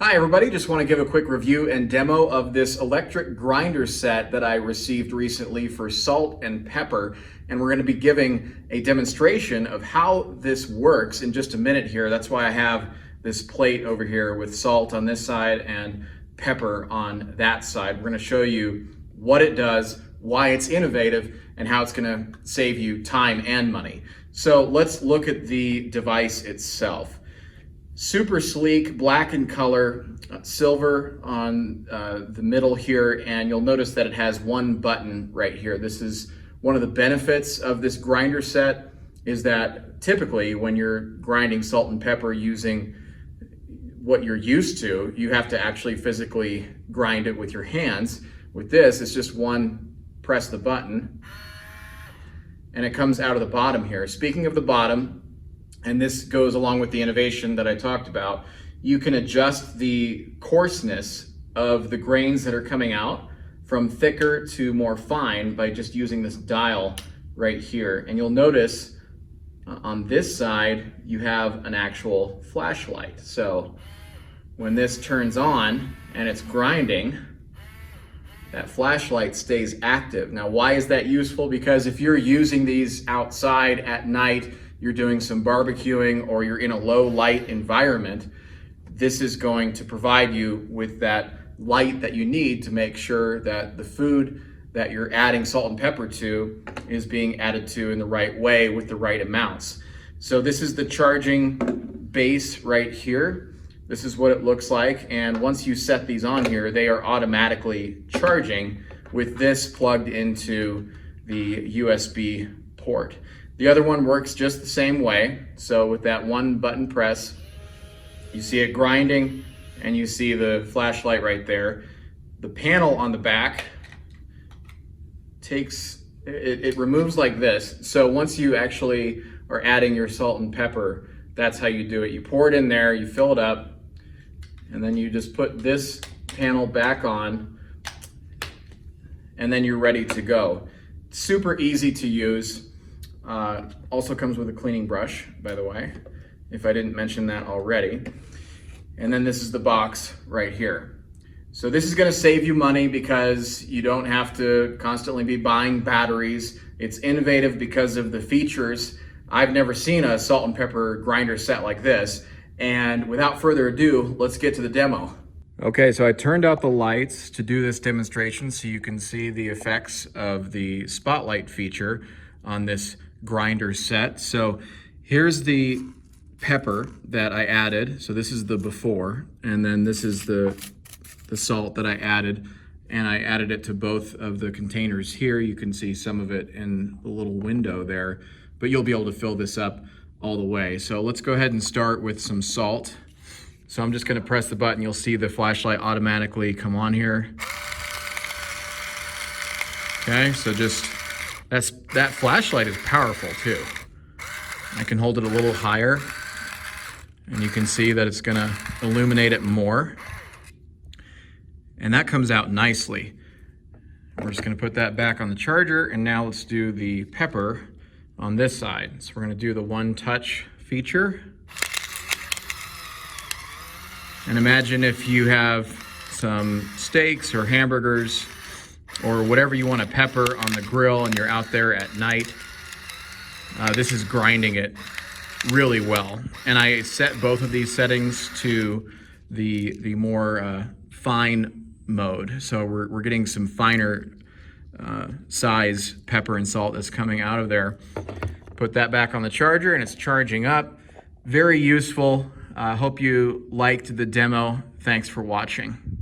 Hi everybody, just want to give a quick review and demo of this electric grinder set that I received recently for salt and pepper. And we're going to be giving a demonstration of how this works in just a minute here. That's why I have this plate over here with salt on this side and pepper on that side. We're going to show you what it does, why it's innovative, and how it's going to save you time and money. So let's look at the device itself. Super sleek, black in color, silver on the middle here, and you'll notice that it has one button right here. This is one of the benefits of this grinder set, is that typically when you're grinding salt and pepper using what you're used to, you have to actually physically grind it with your hands. With this, it's just one press the button, and it comes out of the bottom here. Speaking of the bottom, and this goes along with the innovation that I talked about, you can adjust the coarseness of the grains that are coming out from thicker to more fine by just using this dial right here. And you'll notice on this side, you have an actual flashlight. So when this turns on and it's grinding, that flashlight stays active. Now, why is that useful? Because if you're using these outside at night, you're doing some barbecuing, or you're in a low light environment, this is going to provide you with that light that you need to make sure that the food that you're adding salt and pepper to is being added to in the right way with the right amounts. So this is the charging base right here. This is what it looks like. And once you set these on here, they are automatically charging with this plugged into the USB port. The other one works just the same way. So with that one button press, you see it grinding and you see the flashlight right there. The panel on the back it removes like this. So once you actually are adding your salt and pepper, that's how you do it. You pour it in there, you fill it up, and then you just put this panel back on, and then you're ready to go. Super easy to use. Also comes with a cleaning brush, by the way, if I didn't mention that already. And then this is the box right here. So this is going to save you money because you don't have to constantly be buying batteries. It's innovative because of the features. I've never seen a salt and pepper grinder set like this. And without further ado, let's get to the demo. Okay, so I turned out the lights to do this demonstration so you can see the effects of the spotlight feature on this grinder set. So here's the pepper that I added. So this is the before, and then this is the salt that I added, and I added it to both of the containers here. You can see some of it in the little window there, but you'll be able to fill this up all the way. So let's go ahead and start with some salt. So I'm just gonna press the button. You'll see the flashlight automatically come on here. Okay, so that flashlight is powerful too. I can hold it a little higher and you can see that it's gonna illuminate it more. And that comes out nicely. We're just gonna put that back on the charger, and now let's do the pepper on this side. So we're gonna do the one touch feature. And imagine if you have some steaks or hamburgers or whatever you want to pepper on the grill and you're out there at night. This is grinding it really well. And I set both of these settings to the more fine mode. So we're getting some finer size pepper and salt that's coming out of there. Put that back on the charger and it's charging up. Very useful. Hope you liked the demo. Thanks for watching.